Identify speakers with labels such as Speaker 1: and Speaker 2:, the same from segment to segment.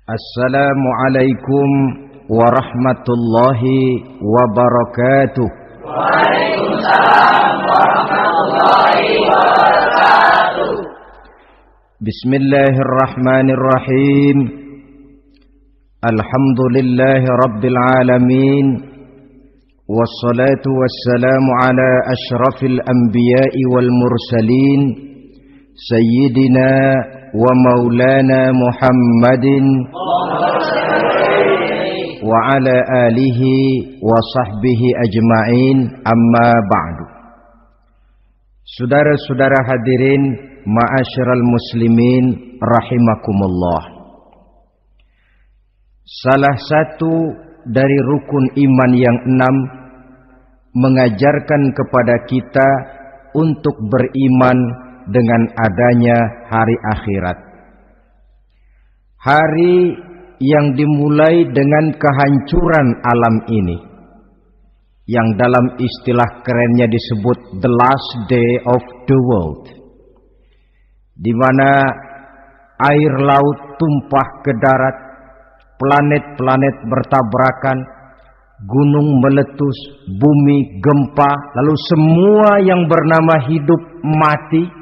Speaker 1: Assalamualaikum warahmatullahi wabarakatuh.
Speaker 2: Waalaikumsalam warahmatullahi wabarakatuh.
Speaker 1: Bismillahirrahmanirrahim. Alhamdulillahi rabbil alamin. Wassalatu wassalamu ala ashrafil anbiya'i wal mursalin, Sayyidina wa maulana Muhammadin wa ala alihi wa sahbihi ajma'in, amma ba'du. Saudara-saudara hadirin, ma'asyiral muslimin rahimakumullah. Salah satu dari rukun iman yang 6 mengajarkan kepada kita untuk beriman dengan adanya hari akhirat. Hari yang dimulai dengan kehancuran alam ini, yang dalam istilah kerennya disebut the last day of the world, di mana air laut tumpah ke darat, planet-planet bertabrakan, gunung meletus, bumi gempa, lalu semua yang bernama hidup mati.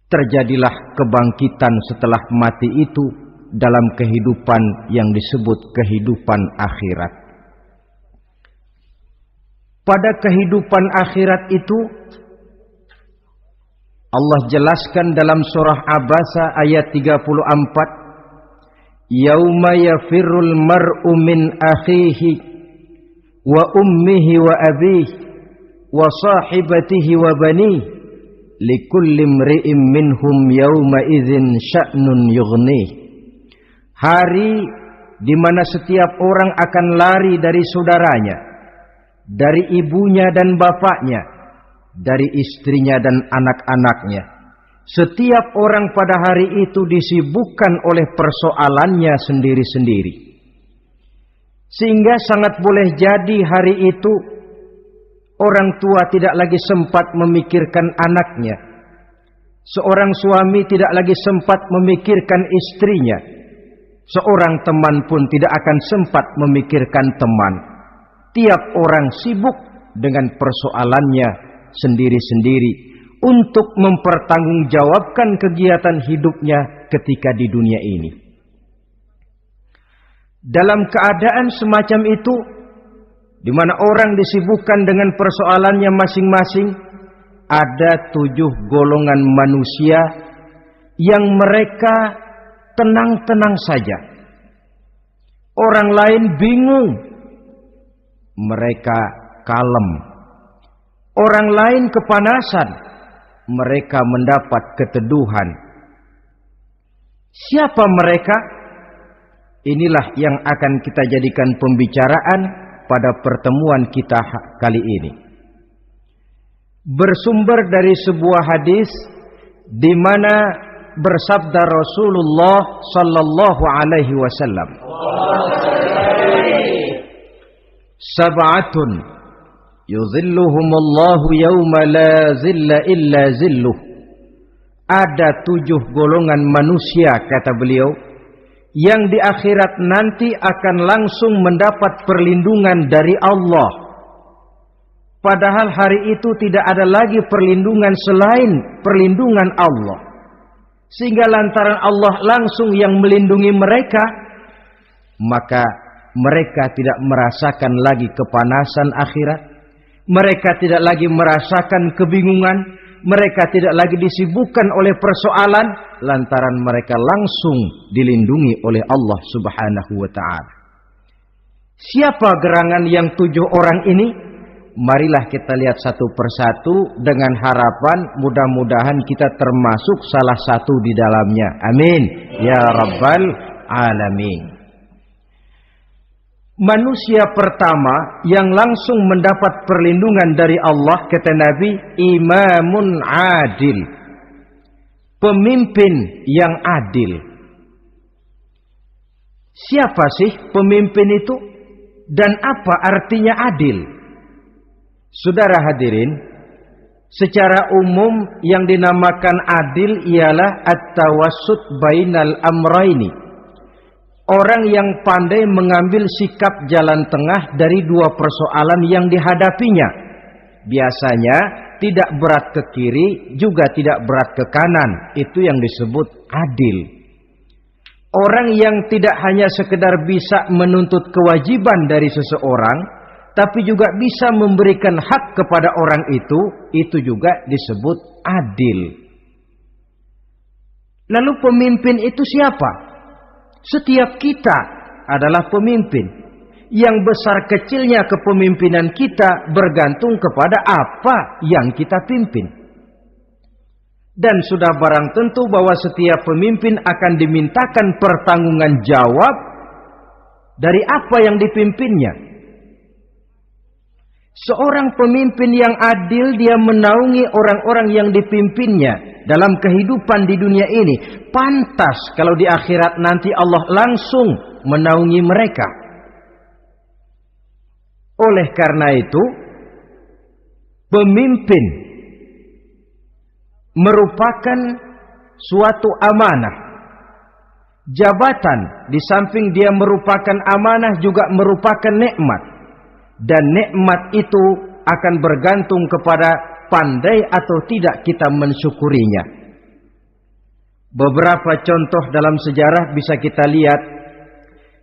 Speaker 1: Terjadilah kebangkitan setelah mati itu dalam kehidupan yang disebut kehidupan akhirat. Pada kehidupan akhirat itu Allah jelaskan dalam surah Abasa ayat 34, Yauma yafirrul mar'u min akhihi wa ummihi wa abihi wa sahibatihi wa banihi likulli imri'in minhum yawma idzin sya'nun yughnih. Hari di mana setiap orang akan lari dari saudaranya, dari ibunya dan bapaknya, dari istrinya dan anak-anaknya. Setiap orang pada hari itu disibukkan oleh persoalannya sendiri-sendiri. Sehingga sangat boleh jadi hari itu orang tua tidak lagi sempat memikirkan anaknya. Seorang suami tidak lagi sempat memikirkan istrinya. Seorang teman pun tidak akan sempat memikirkan teman. Tiap orang sibuk dengan persoalannya sendiri-sendiri untuk mempertanggungjawabkan kegiatan hidupnya ketika di dunia ini. Dalam keadaan semacam itu, di mana orang disibukkan dengan persoalannya masing-masing, ada 7 golongan manusia yang mereka tenang-tenang saja. Orang lain bingung, mereka kalem. Orang lain kepanasan, mereka mendapat keteduhan. Siapa mereka? Inilah yang akan kita jadikan pembicaraan pada pertemuan kita kali ini. Bersumber dari sebuah hadis di mana bersabda Rasulullah sallallahu alaihi wasallam, Sab'atun yuzilluhumullahu yawma la zilla illa zilluh. Ada 7 golongan manusia, kata beliau, yang di akhirat nanti akan langsung mendapat perlindungan dari Allah. Padahal hari itu tidak ada lagi perlindungan selain perlindungan Allah. Sehingga lantaran Allah langsung yang melindungi mereka, maka mereka tidak merasakan lagi kepanasan akhirat. Mereka tidak lagi merasakan kebingungan. Mereka tidak lagi disibukkan oleh persoalan, lantaran mereka langsung dilindungi oleh Allah subhanahu wa ta'ala. Siapa gerangan yang 7 orang ini? Marilah kita lihat satu persatu dengan harapan mudah-mudahan kita termasuk salah satu di dalamnya. Amin ya rabbal alamin. Manusia pertama yang langsung mendapat perlindungan dari Allah, kata Nabi, imamun adil. Pemimpin yang adil. Siapa sih pemimpin itu? Dan apa artinya adil? Saudara hadirin, Secara umum yang dinamakan adil ialah at-tawassut bainal amraini. Orang yang pandai mengambil sikap jalan tengah dari dua persoalan yang dihadapinya. Biasanya tidak berat ke kiri, juga tidak berat ke kanan. Itu yang disebut adil. Orang yang tidak hanya sekedar bisa menuntut kewajiban dari seseorang, tapi juga bisa memberikan hak kepada orang itu juga disebut adil. Lalu pemimpin itu siapa? Setiap kita adalah pemimpin. Yang besar kecilnya kepemimpinan kita bergantung kepada apa yang kita pimpin. Dan sudah barang tentu bahwa setiap pemimpin akan dimintakan pertanggunggan jawab dari apa yang dipimpinnya. Seorang pemimpin yang adil, dia menaungi orang-orang yang dipimpinnya dalam kehidupan di dunia ini. Pantas kalau di akhirat nanti Allah langsung menaungi mereka. Oleh karena itu, pemimpin merupakan suatu amanah. Jabatan di samping dia merupakan amanah juga merupakan nikmat. Dan nikmat itu akan bergantung kepada pandai atau tidak kita mensyukurinya. Beberapa contoh dalam sejarah bisa kita lihat.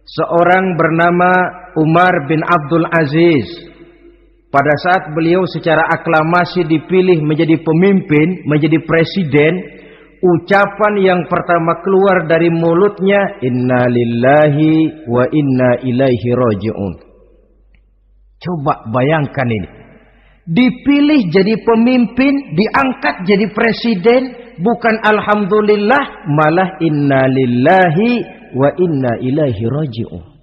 Speaker 1: Seorang bernama Umar bin Abdul Aziz. Pada saat beliau secara aklamasi dipilih menjadi pemimpin, menjadi presiden, ucapan yang pertama keluar dari mulutnya, Inna lillahi wa inna ilaihi raji'un. Coba bayangkan ini. Dipilih jadi pemimpin, diangkat jadi presiden, bukan alhamdulillah, malah inna lillahi wa inna ilaihi raji'un.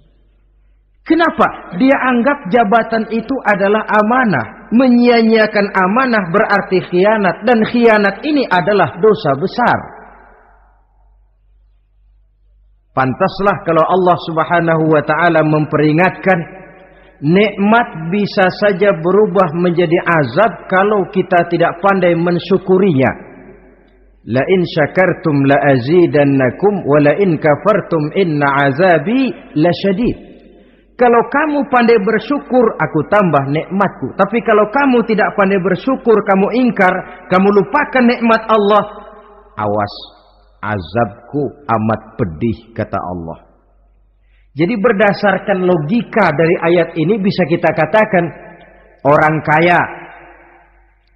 Speaker 1: Kenapa? Dia anggap jabatan itu adalah amanah. Menyia-nyiakan amanah berarti khianat, dan khianat ini adalah dosa besar. Pantaslah kalau Allah Subhanahu wa taala memperingatkan, nikmat bisa saja berubah menjadi azab kalau kita tidak pandai mensyukurinya. La in syakartum la azidannakum wa la in kafartum inna azabi lasyadid. Kalau kamu pandai bersyukur, aku tambah nikmatku. Tapi kalau kamu tidak pandai bersyukur, kamu ingkar, kamu lupakan nikmat Allah, awas, azabku amat pedih, kata Allah. Jadi berdasarkan logika dari ayat ini bisa kita katakan orang kaya.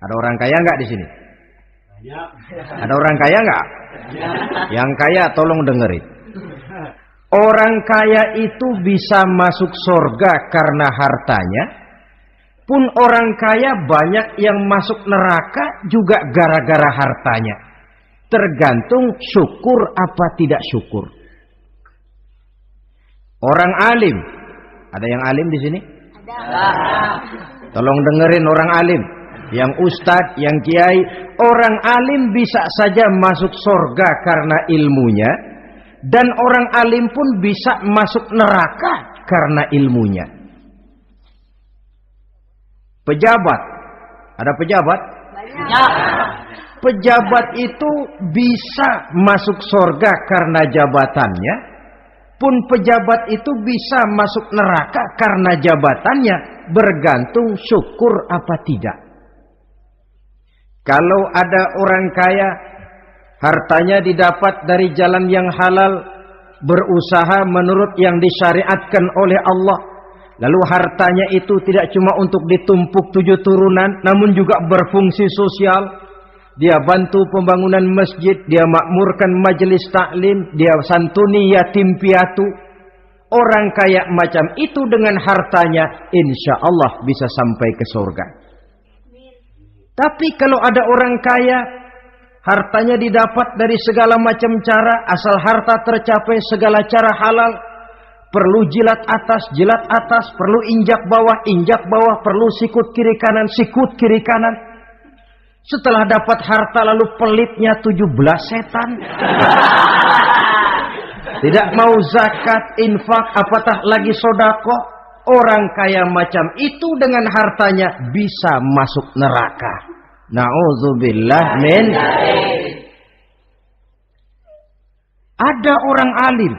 Speaker 1: Ada orang kaya nggak di sini? Ada orang kaya nggak? Yang kaya tolong dengerin. Orang kaya itu bisa masuk surga karena hartanya. Pun orang kaya banyak yang masuk neraka juga gara-gara hartanya. Tergantung syukur apa tidak syukur. Orang alim, ada yang alim di sini? Ada. Tolong dengerin orang alim, yang ustadz, yang kiai. Orang alim bisa saja masuk surga karena ilmunya, dan orang alim pun bisa masuk neraka karena ilmunya. Pejabat, ada pejabat? Banyak. Pejabat itu bisa masuk surga karena jabatannya. Pun pejabat itu bisa masuk neraka karena jabatannya, bergantung syukur apa tidak. Kalau ada orang kaya, hartanya didapat dari jalan yang halal, berusaha menurut yang disyariatkan oleh Allah, lalu hartanya itu tidak cuma untuk ditumpuk 7 turunan, namun juga berfungsi sosial. Dia bantu pembangunan masjid, dia makmurkan majelis taklim, dia santuni yatim piatu. Orang kaya macam itu dengan hartanya, insya Allah bisa sampai ke surga. Tapi kalau ada orang kaya, hartanya didapat dari segala macam cara, asal harta tercapai segala cara halal. Perlu jilat atas, perlu injak bawah, perlu sikut kiri kanan. Setelah dapat harta lalu pelitnya 17 setan. Tidak mau zakat, infak, apatah lagi sodako. Orang kaya macam itu dengan hartanya bisa masuk neraka. Na'udzubillah min. Ada orang alim,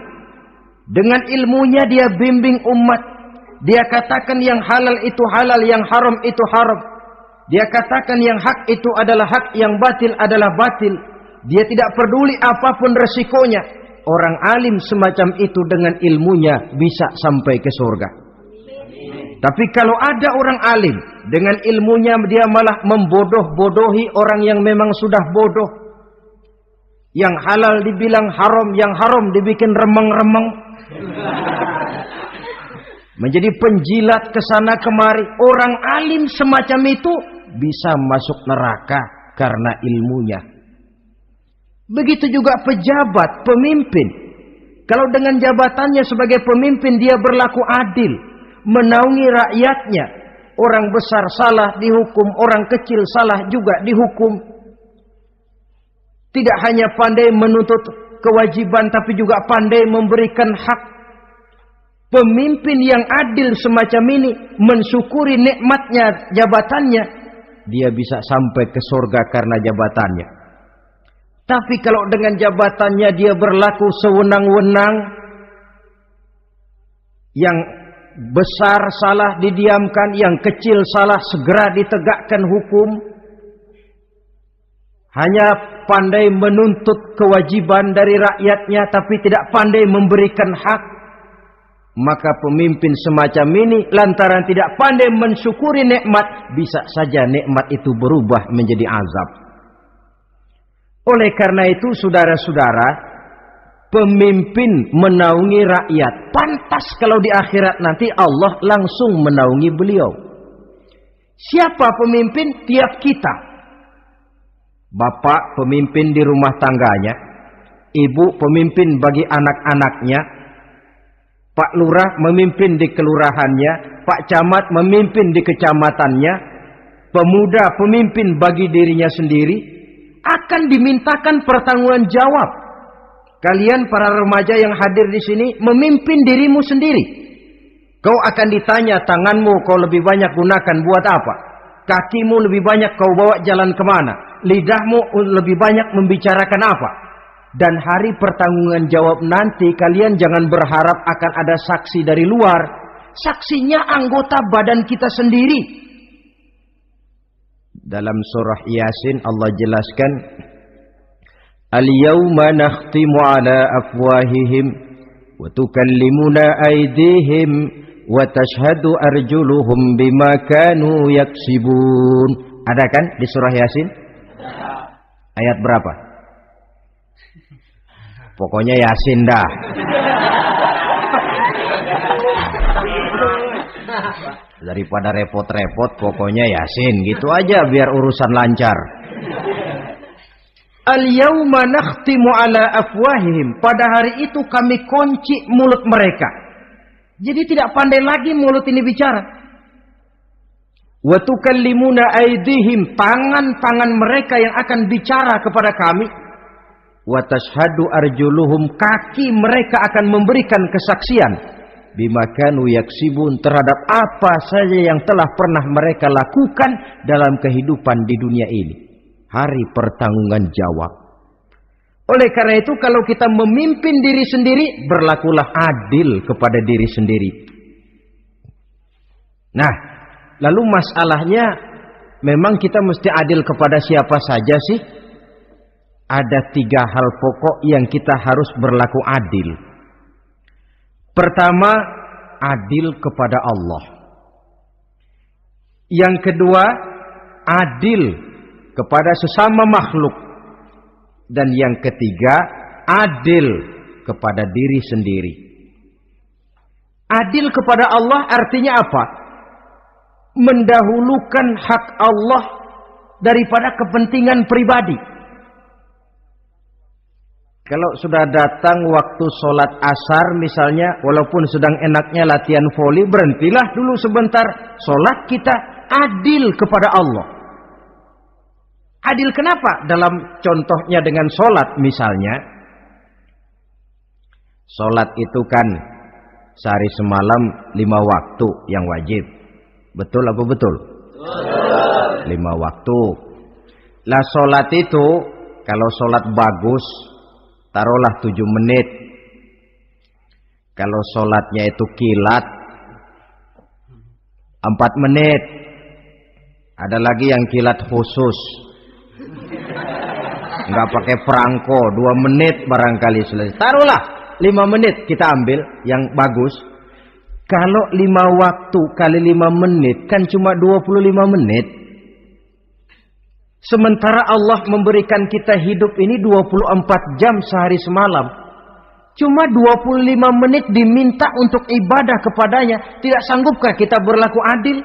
Speaker 1: dengan ilmunya dia bimbing umat. Dia katakan yang halal itu halal, yang haram itu haram. Dia katakan yang hak itu adalah hak, yang batil adalah batil. Dia tidak peduli apapun resikonya. Orang alim semacam itu dengan ilmunya bisa sampai ke surga. Tapi kalau ada orang alim, dengan ilmunya dia malah membodoh-bodohi orang yang memang sudah bodoh. Yang halal dibilang haram, yang haram dibikin remeng-remeng. Menjadi penjilat kesana kemari. Orang alim semacam itu bisa masuk neraka karena ilmunya. Begitu juga pejabat, pemimpin. Kalau dengan jabatannya sebagai pemimpin dia berlaku adil, menaungi rakyatnya. Orang besar salah dihukum, orang kecil salah juga dihukum. Tidak hanya pandai menuntut kewajiban, tapi juga pandai memberikan hak. Pemimpin yang adil semacam ini mensyukuri nikmatnya jabatannya, dia bisa sampai ke surga karena jabatannya. Tapi kalau dengan jabatannya dia berlaku sewenang-wenang, yang besar salah didiamkan, yang kecil salah segera ditegakkan hukum, hanya pandai menuntut kewajiban dari rakyatnya tapi tidak pandai memberikan hak, maka pemimpin semacam ini lantaran tidak pandai mensyukuri nikmat, bisa saja nikmat itu berubah menjadi azab. Oleh karena itu saudara-saudara, pemimpin menaungi rakyat, pantas kalau di akhirat nanti Allah langsung menaungi beliau. Siapa pemimpin? Tiap kita. Bapak pemimpin di rumah tangganya, ibu pemimpin bagi anak-anaknya, Pak Lurah memimpin di kelurahannya, Pak Camat memimpin di kecamatannya, pemuda pemimpin bagi dirinya sendiri, akan dimintakan pertanggungjawaban jawab. Kalian para remaja yang hadir di sini memimpin dirimu sendiri. Kau akan ditanya, tanganmu kau lebih banyak gunakan buat apa? Kakimu lebih banyak kau bawa jalan kemana? Lidahmu lebih banyak membicarakan apa? Dan hari pertanggungjawaban jawab nanti kalian jangan berharap akan ada saksi dari luar. Saksinya anggota badan kita sendiri. Dalam surah Yasin Allah jelaskan, Al-yawma nakhtimu ala afwahihim wa tukallimuna aydihim wa tashhadu arjuluhum bima kanu yaksibun. Ada kan di surah Yasin? Ayat berapa? Pokoknya Yasin dah. Daripada repot-repot, pokoknya Yasin gitu aja biar urusan lancar. Al-yawma nakhtimu ala afwahihim. Pada hari itu kami kunci mulut mereka. Jadi tidak pandai lagi mulut ini bicara. Wa tukallimuna aydihim, tangan-tangan mereka yang akan bicara kepada kami. Wa tashhadu arjuluhum, kaki mereka akan memberikan kesaksian bima kanu yaksibun, terhadap apa saja yang telah pernah mereka lakukan dalam kehidupan di dunia ini. Hari pertanggungjawaban jawab. Oleh karena itu kalau kita memimpin diri sendiri, berlakulah adil kepada diri sendiri. Nah, lalu masalahnya memang kita mesti adil kepada siapa saja sih? Ada 3 hal pokok yang kita harus berlaku adil. Pertama, adil kepada Allah. Yang kedua, adil kepada sesama makhluk. Dan yang ketiga, adil kepada diri sendiri. Adil kepada Allah artinya apa? Mendahulukan hak Allah daripada kepentingan pribadi. Kalau sudah datang waktu sholat asar misalnya, walaupun sedang enaknya latihan voli, berhentilah dulu sebentar. Sholat kita adil kepada Allah. Adil kenapa? Dalam contohnya dengan sholat misalnya. Sholat itu kan sehari semalam 5 waktu yang wajib. Betul apa betul? Betul. 5 waktu. Lah sholat itu, kalau sholat bagus, taruhlah 7 menit. Kalau sholatnya itu kilat, 4 menit. Ada lagi yang kilat khusus, nggak pakai perangko, 2 menit barangkali selesai. Taruhlah 5 menit kita ambil yang bagus. Kalau 5 waktu kali 5 menit kan cuma 25 menit. Sementara Allah memberikan kita hidup ini 24 jam sehari semalam. Cuma 25 menit diminta untuk ibadah kepadanya. Tidak sanggupkah kita berlaku adil?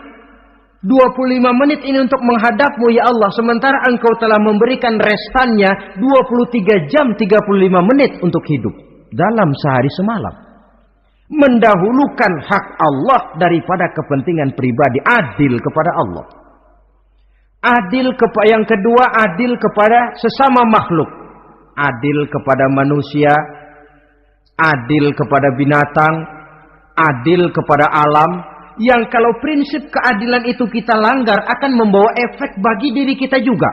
Speaker 1: 25 menit ini untuk menghadapmu ya Allah. Sementara engkau telah memberikan restannya 23 jam 35 menit untuk hidup. Dalam sehari semalam. Mendahulukan hak Allah daripada kepentingan pribadi. Adil kepada Allah. Adil yang kedua, adil kepada sesama makhluk. Adil kepada manusia. Adil kepada binatang. Adil kepada alam. Yang kalau prinsip keadilan itu kita langgar akan membawa efek bagi diri kita juga.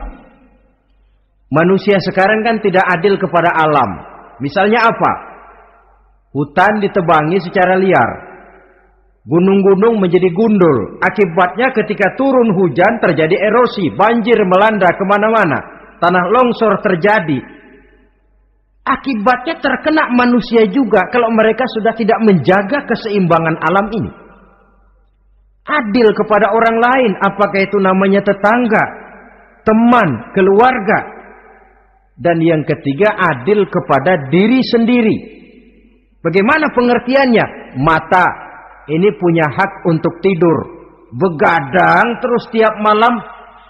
Speaker 1: Manusia sekarang kan tidak adil kepada alam. Misalnya apa? Hutan ditebangi secara liar. Gunung-gunung menjadi gundul. Akibatnya ketika turun hujan terjadi erosi. Banjir melanda kemana-mana. Tanah longsor terjadi. Akibatnya terkena manusia juga kalau mereka sudah tidak menjaga keseimbangan alam ini. Adil kepada orang lain, apakah itu namanya tetangga, teman, keluarga. Dan yang ketiga, adil kepada diri sendiri. Bagaimana pengertiannya? Mata ini punya hak untuk tidur. Begadang terus tiap malam,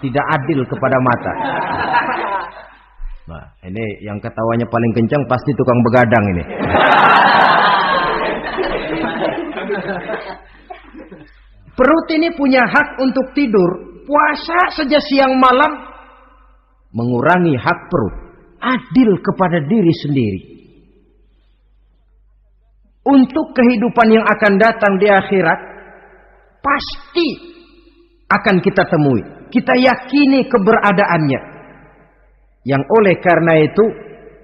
Speaker 1: tidak adil kepada mata. Nah, ini yang ketawanya paling kencang pasti tukang begadang ini. Perut ini punya hak untuk tidur. Puasa saja siang malam mengurangi hak perut. Adil kepada diri sendiri. Untuk kehidupan yang akan datang di akhirat, pasti akan kita temui. Kita yakini keberadaannya. Yang oleh karena itu,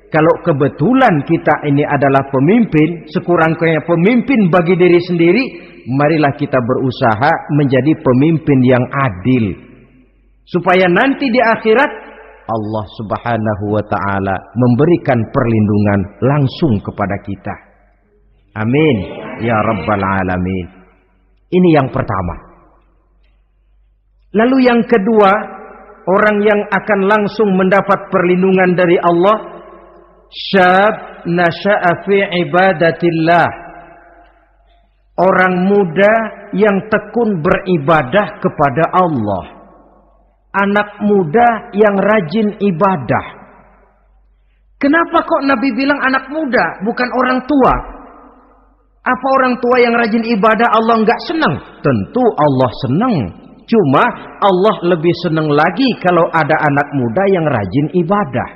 Speaker 1: kalau kebetulan kita ini adalah pemimpin, sekurang-kurangnya pemimpin bagi diri sendiri, marilah kita berusaha menjadi pemimpin yang adil. Supaya nanti di akhirat, Allah Subhanahu wa ta'ala memberikan perlindungan langsung kepada kita. Amin. Ya Rabbal Alamin. Ini yang pertama. Lalu yang kedua, orang yang akan langsung mendapat perlindungan dari Allah, syab nasha'a fi ibadatillah. Orang muda yang tekun beribadah kepada Allah. Anak muda yang rajin ibadah. Kenapa kok Nabi bilang anak muda, bukan orang tua? Apa orang tua yang rajin ibadah Allah enggak senang? Tentu Allah senang. Cuma Allah lebih senang lagi kalau ada anak muda yang rajin ibadah.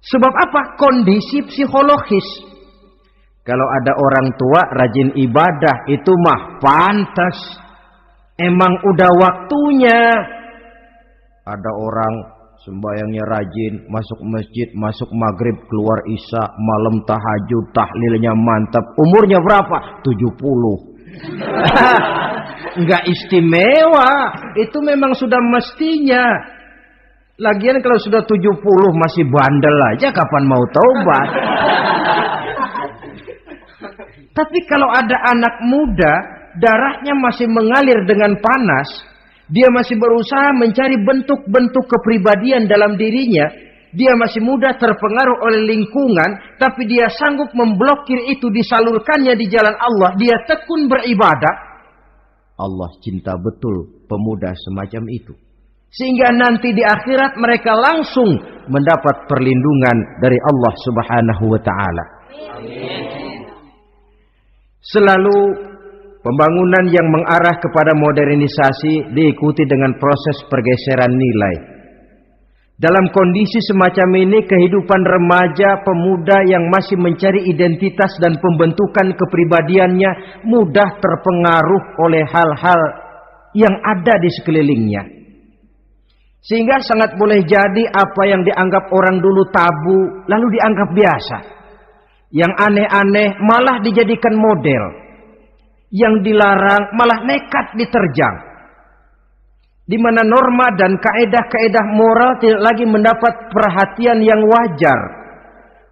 Speaker 1: Sebab apa? Kondisi psikologis. Kalau ada orang tua rajin ibadah, itu mah pantas. Emang udah waktunya. Ada orang sembayangnya rajin, masuk masjid, masuk maghrib, keluar isya, malam tahajud, tahlilnya mantap. Umurnya berapa? 70. Enggak istimewa. Itu memang sudah mestinya. Lagian kalau sudah 70 masih bandel aja, kapan mau taubat? Tapi kalau ada anak muda, darahnya masih mengalir dengan panas, dia masih berusaha mencari bentuk-bentuk kepribadian dalam dirinya, dia masih mudah terpengaruh oleh lingkungan, tapi dia sanggup memblokir itu, disalurkannya di jalan Allah, dia tekun beribadah. Allah cinta betul pemuda semacam itu. Sehingga nanti di akhirat mereka langsung mendapat perlindungan dari Allah Subhanahu wa ta'ala. Selalu pembangunan yang mengarah kepada modernisasi diikuti dengan proses pergeseran nilai. Dalam kondisi semacam ini, kehidupan remaja pemuda yang masih mencari identitas dan pembentukan kepribadiannya mudah terpengaruh oleh hal-hal yang ada di sekelilingnya. Sehingga sangat boleh jadi apa yang dianggap orang dulu tabu, lalu dianggap biasa. Yang aneh-aneh malah dijadikan model. Yang dilarang malah nekat diterjang. Di mana norma dan kaedah-kaedah moral tidak lagi mendapat perhatian yang wajar.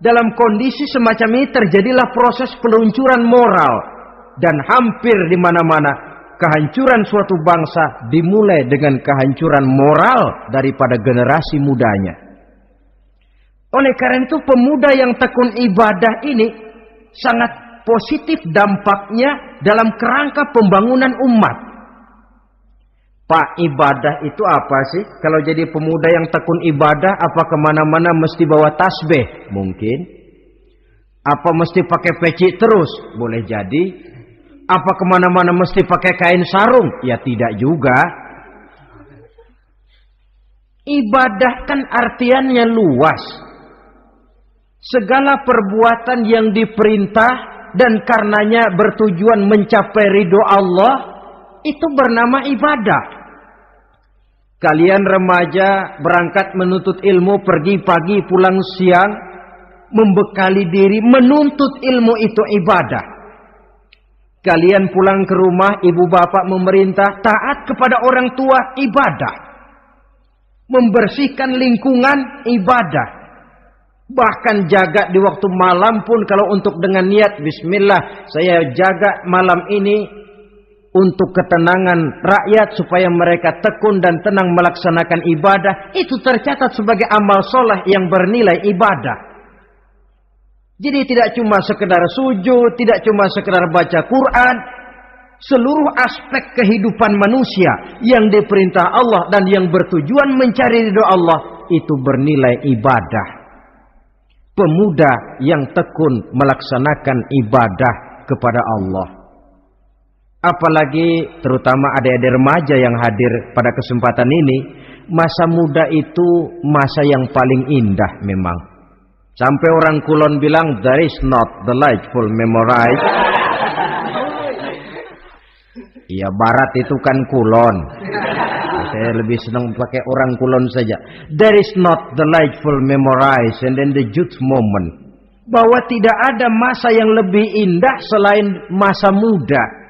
Speaker 1: Dalam kondisi semacam ini terjadilah proses peluncuran moral. Dan hampir di mana-mana kehancuran suatu bangsa dimulai dengan kehancuran moral daripada generasi mudanya. Oleh karena itu pemuda yang tekun ibadah ini sangat positif dampaknya dalam kerangka pembangunan umat. Pak, ibadah itu apa sih? Kalau jadi pemuda yang tekun ibadah, apa kemana-mana mesti bawa tasbih? Mungkin. Apa mesti pakai peci terus? Boleh jadi. Apa kemana-mana mesti pakai kain sarung? Ya tidak juga. Ibadah kan artiannya luas. Segala perbuatan yang diperintah dan karenanya bertujuan mencapai ridho Allah, itu bernama ibadah. Kalian remaja berangkat menuntut ilmu, pergi pagi pulang siang, membekali diri, menuntut ilmu itu ibadah. Kalian pulang ke rumah, ibu bapak memerintah, taat kepada orang tua, ibadah. Membersihkan lingkungan, ibadah. Bahkan jaga di waktu malam pun kalau untuk dengan niat, bismillah, saya jaga malam ini untuk ketenangan rakyat supaya mereka tekun dan tenang melaksanakan ibadah. Itu tercatat sebagai amal soleh yang bernilai ibadah. Jadi tidak cuma sekedar sujud, tidak cuma sekedar baca Quran. Seluruh aspek kehidupan manusia yang diperintah Allah dan yang bertujuan mencari ridho Allah, itu bernilai ibadah. Pemuda yang tekun melaksanakan ibadah kepada Allah. Apalagi terutama adik-adik remaja yang hadir pada kesempatan ini. Masa muda itu masa yang paling indah memang. Sampai orang Kulon bilang, there is not delightful memorize. Iya, Barat itu kan Kulon. Saya lebih senang pakai orang Kulon saja. There is not delightful memorize and then the youth moment. Bahwa tidak ada masa yang lebih indah selain masa muda.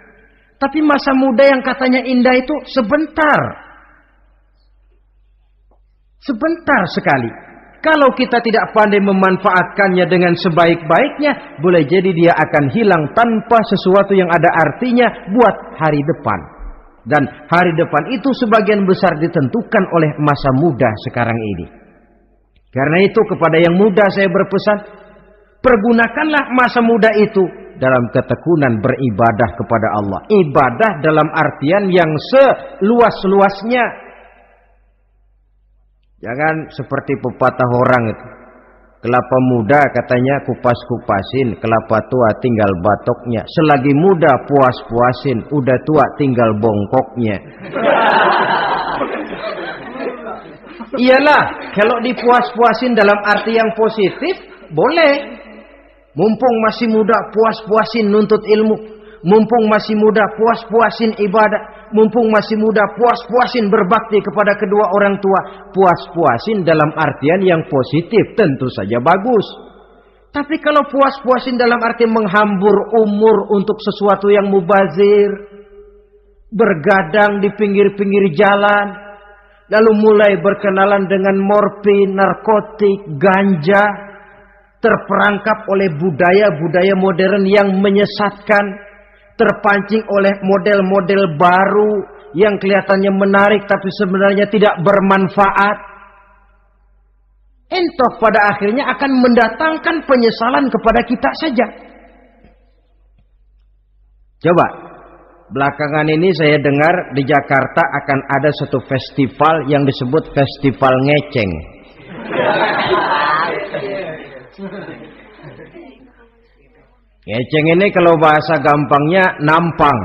Speaker 1: Tapi masa muda yang katanya indah itu sebentar. Sebentar sekali. Kalau kita tidak pandai memanfaatkannya dengan sebaik-baiknya, boleh jadi dia akan hilang tanpa sesuatu yang ada artinya buat hari depan. Dan hari depan itu sebagian besar ditentukan oleh masa muda sekarang ini. Karena itu kepada yang muda saya berpesan, pergunakanlah masa muda itu dalam ketekunan beribadah kepada Allah. Ibadah dalam artian yang seluas-luasnya. Jangan seperti pepatah orang itu. Kelapa muda katanya kupas-kupasin, kelapa tua tinggal batoknya. Selagi muda puas-puasin, udah tua tinggal bongkoknya. Iyalah, kalau dipuas-puasin dalam arti yang positif, boleh. Mumpung masih muda, puas-puasin nuntut ilmu. Mumpung masih muda, puas-puasin ibadah. Mumpung masih muda, puas-puasin berbakti kepada kedua orang tua. Puas-puasin dalam artian yang positif, tentu saja bagus. Tapi kalau puas-puasin dalam arti menghambur umur untuk sesuatu yang mubazir, bergadang di pinggir-pinggir jalan, lalu mulai berkenalan dengan morfin, narkotik, ganja, terperangkap oleh budaya-budaya modern yang menyesatkan, terpancing oleh model-model baru yang kelihatannya menarik tapi sebenarnya tidak bermanfaat. Entah pada akhirnya akan mendatangkan penyesalan kepada kita saja. Coba, belakangan ini saya dengar di Jakarta akan ada satu festival yang disebut Festival Ngeceng. Ngeceng ini kalau bahasa gampangnya nampang.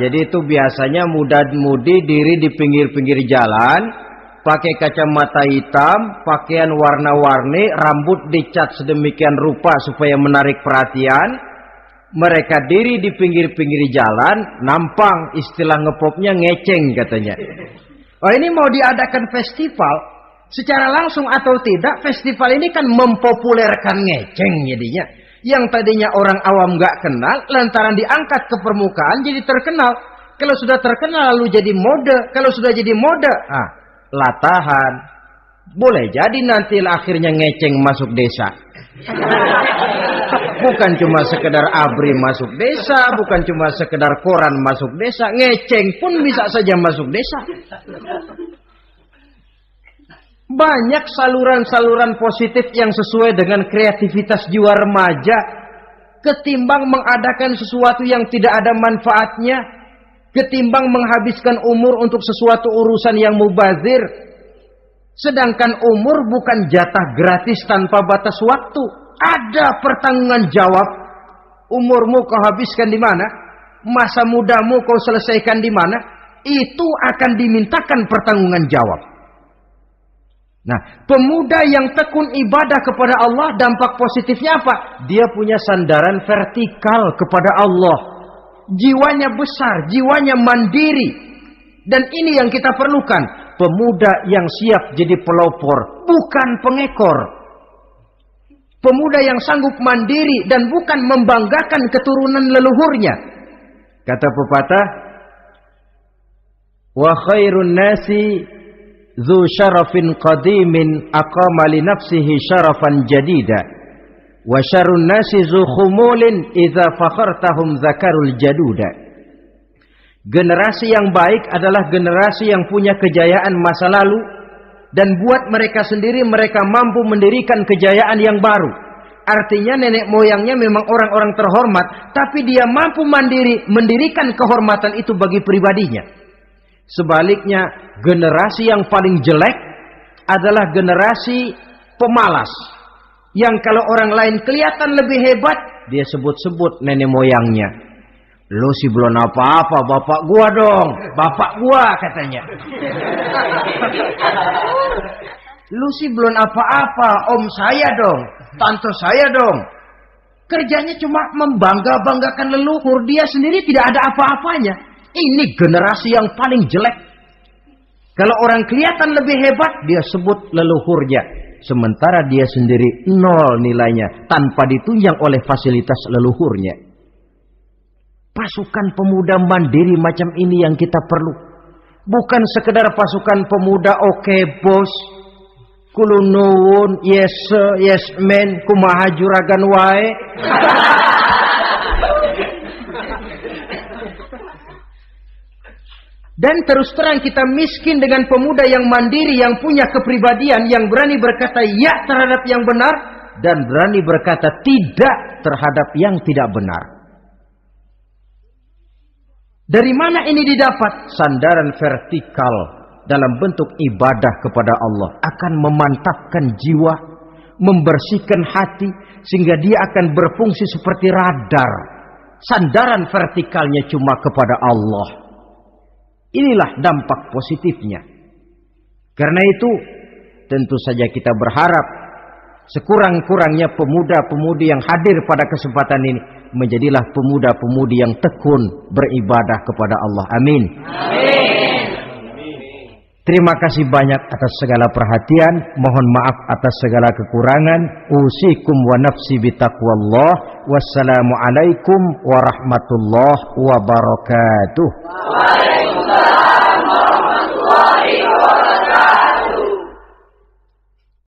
Speaker 1: Jadi itu biasanya muda-mudi diri di pinggir-pinggir jalan, pakai kacamata hitam, pakaian warna-warni, rambut dicat sedemikian rupa supaya menarik perhatian. Mereka diri di pinggir-pinggir jalan, nampang, istilah ngepopnya ngeceng katanya. Oh, ini mau diadakan festival, secara langsung atau tidak, festival ini kan mempopulerkan ngeceng jadinya. Yang tadinya orang awam gak kenal, lantaran diangkat ke permukaan jadi terkenal. Kalau sudah terkenal lalu jadi mode. Kalau sudah jadi mode, latahan. Boleh jadi nanti akhirnya ngeceng masuk desa. Bukan cuma sekedar ABRI masuk desa, bukan cuma sekedar koran masuk desa, ngeceng pun bisa saja masuk desa. Banyak saluran-saluran positif yang sesuai dengan kreativitas jiwa remaja. Ketimbang mengadakan sesuatu yang tidak ada manfaatnya, ketimbang menghabiskan umur untuk sesuatu urusan yang mubazir. Sedangkan umur bukan jatah gratis tanpa batas waktu. Ada pertanggungan jawab. Umurmu kau habiskan di mana? Masa mudamu kau selesaikan di mana? Itu akan dimintakan pertanggungan jawab. Nah, pemuda yang tekun ibadah kepada Allah, dampak positifnya apa? Dia punya sandaran vertikal kepada Allah. Jiwanya besar, jiwanya mandiri. Dan ini yang kita perlukan. Pemuda yang siap jadi pelopor, bukan pengekor. Pemuda yang sanggup mandiri dan bukan membanggakan keturunan leluhurnya. Kata pepatah, wa khairun nasi dzu syarafin qadimin aqama li nafsihi syarafan jadida wa syarrun nasi dzu khumulin idza fakhartahum zakarul jaduda. Generasi yang baik adalah generasi yang punya kejayaan masa lalu dan buat mereka sendiri mereka mampu mendirikan kejayaan yang baru. Artinya nenek moyangnya memang orang-orang terhormat, tapi dia mampu mandiri mendirikan kehormatan itu bagi pribadinya. Sebaliknya, generasi yang paling jelek adalah generasi pemalas. Yang kalau orang lain kelihatan lebih hebat, dia sebut-sebut nenek moyangnya. Lu sih belum apa-apa, bapak gua dong. Bapak gua katanya. Lu sih belum apa-apa, om saya dong. Tante saya dong. Kerjanya cuma membangga-banggakan leluhur. Dia sendiri tidak ada apa-apanya. Ini generasi yang paling jelek. Kalau orang kelihatan lebih hebat, dia sebut leluhurnya. Sementara dia sendiri nol nilainya. Tanpa ditunjang oleh fasilitas leluhurnya. Pasukan pemuda mandiri macam ini yang kita perlu. Bukan sekedar pasukan pemuda oke bos. Kulunuwun, yes sir, yes man, kumaha juragan wae. Dan terus terang kita miskin dengan pemuda yang mandiri, yang punya kepribadian, yang berani berkata ya terhadap yang benar dan berani berkata tidak terhadap yang tidak benar. Dari mana ini didapat? Sandaran vertikal dalam bentuk ibadah kepada Allah akan memantapkan jiwa, membersihkan hati sehingga dia akan berfungsi seperti radar. Sandaran vertikalnya cuma kepada Allah. Inilah dampak positifnya. Karena itu tentu saja kita berharap sekurang-kurangnya pemuda-pemudi yang hadir pada kesempatan ini menjadilah pemuda-pemudi yang tekun beribadah kepada Allah. Amin.
Speaker 2: Amin.
Speaker 1: Terima kasih banyak atas segala perhatian. Mohon maaf atas segala kekurangan. Usikum wa nafsi bitaqwallah. Wassalamualaikum warahmatullahi wabarakatuh.
Speaker 2: Waalaikumsalam.